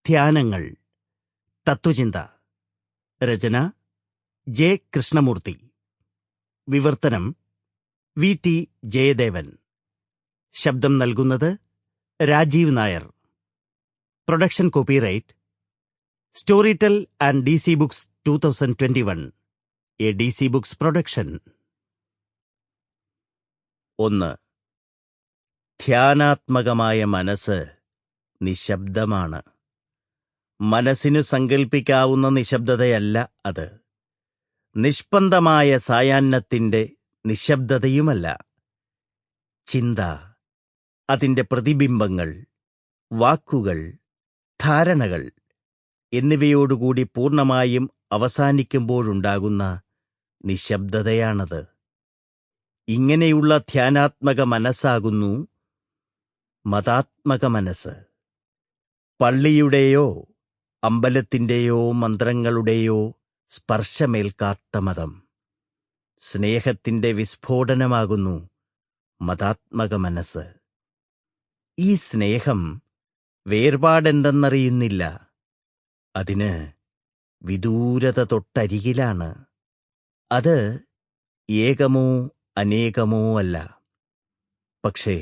ധ്യാനങ്ങൾ. തത്വചിന്ത. രചന J. Krishnamurthy. വിവർത്തനം VT Jayadevan. ശബ്ദം നൽകുന്നത് Rajeev Nair. Production copyright Storytel and DC books 2021, a DC books production. 1. ധ്യാനാത്മകമായ മനസ്സ് നിശബ്ദമാണ്. മനസ്സിനു സങ്കൽപ്പിക്കാവുന്ന നിശബ്ദതയല്ല അത്. നിഷ്പന്ദമായ സായാഹ്നത്തിന്റെ നിശബ്ദതയുമല്ല. ചിന്ത, അതിന്റെ പ്രതിബിംബങ്ങൾ, വാക്കുകൾ, ധാരണകൾ എന്നിവയോടുകൂടി പൂർണ്ണമായും അവസാനിക്കുമ്പോഴുണ്ടാകുന്ന നിശബ്ദതയാണത്. ഇങ്ങനെയുള്ള ധ്യാനാത്മക മനസ്സാകുന്നു മതാത്മക മനസ്സ്. പള്ളിയുടെയോ അമ്പലത്തിന്റെയോ മന്ത്രങ്ങളുടെയോ സ്പർശമേൽക്കാത്ത മതം. സ്നേഹത്തിന്റെ വിസ്ഫോടനമാകുന്നു മതാത്മക മനസ്സ്. ഈ സ്നേഹം വേർപാടെന്തെന്നറിയുന്നില്ല. അതിന് വിദൂരത തൊട്ടരികിലാണ്. അത് ഏകമോ അനേകമോ അല്ല. പക്ഷേ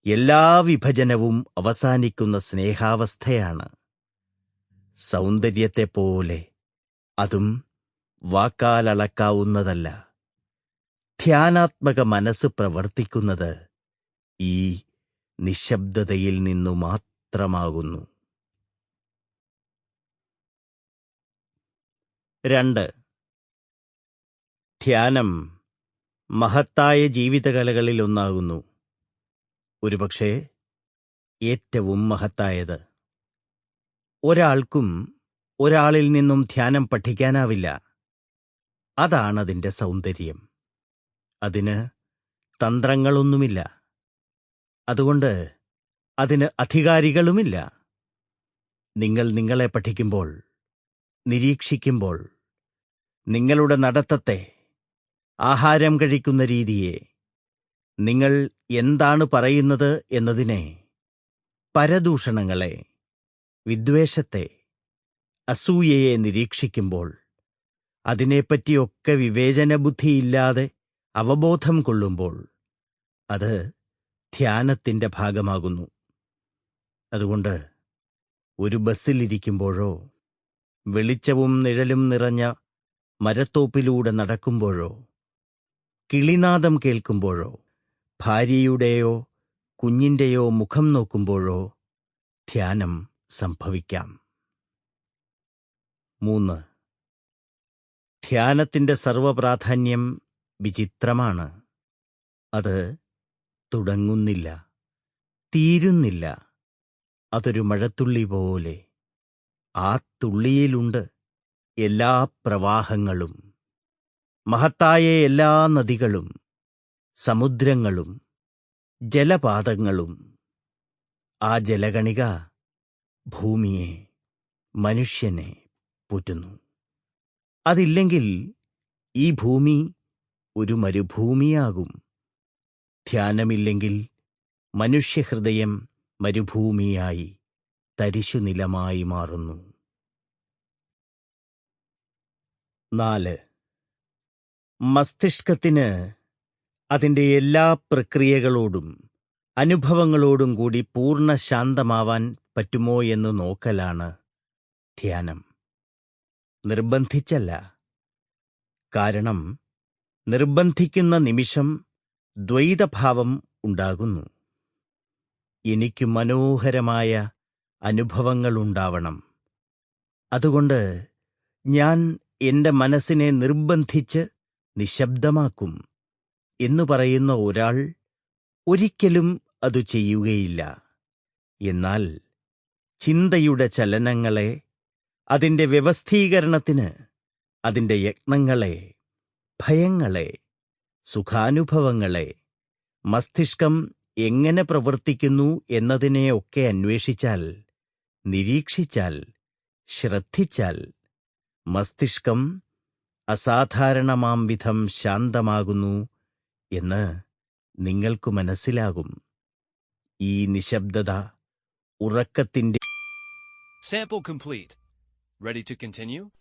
എല്ലാ വിഭജനവും അവസാനിക്കുന്ന സ്നേഹാവസ്ഥയാണ്. സൗന്ദര്യത്തെപ്പോലെ അതും വാക്കാലളക്കാവുന്നതല്ല. ധ്യാനാത്മക മനസ്സ് പ്രവർത്തിക്കുന്നത് ഈ നിശബ്ദതയിൽ നിന്നു മാത്രമാകുന്നു. 2. ധ്യാനം മഹത്തായ ജീവിതകലകളിലൊന്നാകുന്നു. ഒരുപക്ഷേ ഏറ്റവും മഹത്തായത്. ഒരാൾക്കും ഒരാളിൽ നിന്നും ധ്യാനം പഠിക്കാനാവില്ല. അതാണതിന്റെ സൗന്ദര്യം. അതിന് തന്ത്രങ്ങളൊന്നുമില്ല. അതുകൊണ്ട് അതിന് അധികാരികളുമില്ല. നിങ്ങൾ നിങ്ങളെ പഠിക്കുമ്പോൾ, നിരീക്ഷിക്കുമ്പോൾ, നിങ്ങളുടെ നടത്തത്തെ, ആഹാരം കഴിക്കുന്ന രീതിയെ, നിങ്ങൾ എന്താണ് പറയുന്നത് എന്നതിനെ, പരദൂഷണങ്ങളെ, വിദ്വേഷത്തെ, അസൂയയെ നിരീക്ഷിക്കുമ്പോൾ, അതിനെപ്പറ്റിയൊക്കെ വിവേചനബുദ്ധിയില്ലാതെ അവബോധം കൊള്ളുമ്പോൾ, അത് ധ്യാനത്തിന്റെ ഭാഗമാകുന്നു. അതുകൊണ്ട് ഒരു ബസ്സിലിരിക്കുമ്പോഴോ, വെളിച്ചവും നിഴലും നിറഞ്ഞ മരത്തോപ്പിലൂടെ നടക്കുമ്പോഴോ, കിളിനാദം കേൾക്കുമ്പോഴോ, ഭാര്യയുടെയോ കുഞ്ഞിന്റെയോ മുഖം നോക്കുമ്പോഴോ ധ്യാനം സംഭവിക്കാം. 3. ധ്യാനത്തിന്റെ സർവപ്രാധാന്യം വിചിത്രമാണ്. അത് തുടങ്ങുന്നില്ല, തീരുന്നില്ല. അതൊരു മഴത്തുള്ളി പോലെ. ആ തുള്ളിയിലുണ്ട് എല്ലാ പ്രവാഹങ്ങളും, മഹത്തായ എല്ലാ നദികളും, സമുദ്രങ്ങളും, ജലപാതങ്ങളും. ആ ജലകണിക ഭൂമിയെ, മനുഷ്യനെ പോറ്റുന്നു. അതില്ലെങ്കിൽ ഈ ഭൂമി ഒരു മരുഭൂമിയാകും. ധ്യാനമില്ലെങ്കിൽ മനുഷ്യഹൃദയം മരുഭൂമിയായി, തരിശുനിലമായി മാറുന്നു. 4. മസ്തിഷ്കത്തിന് അതിന്റെ എല്ലാ പ്രക്രിയകളോടും അനുഭവങ്ങളോടും കൂടി പൂർണ്ണ ശാന്തമാവാൻ പറ്റുമോ എന്ന് നോക്കലാണ് ധ്യാനം. നിർബന്ധിച്ചല്ല. കാരണം നിർബന്ധിക്കുന്ന നിമിഷം ദ്വൈതഭാവം ഉണ്ടാകുന്നു. എനിക്ക് മനോഹരമായ അനുഭവങ്ങളുണ്ടാവണം, അതുകൊണ്ട് ഞാൻ എന്റെ മനസ്സിനെ നിർബന്ധിച്ച് നിശബ്ദമാക്കും എന്നു പറയുന്ന ഒരാൾ ഒരിക്കലും അതു ചെയ്യുകയില്ല. എന്നാൽ ചിന്തയുടെ ചലനങ്ങളെ, അതിന്റെ വ്യവസ്ഥീകരണത്തിന്, അതിന്റെ യത്നങ്ങളെ, ഭയങ്ങളെ, സുഖാനുഭവങ്ങളെ, മസ്തിഷ്കം എങ്ങനെ പ്രവർത്തിക്കുന്നു എന്നതിനെയൊക്കെ അന്വേഷിച്ചാൽ, നിരീക്ഷിച്ചാൽ, ശ്രദ്ധിച്ചാൽ മസ്തിഷ്കം അസാധാരണമാം വിധം ശാന്തമാകുന്നു എന്ന് നിങ്ങൾക്കു മനസ്സിലാകും. ഈ നിശബ്ദത ഉറക്കത്തിന്റെ Sample complete. Ready to continue?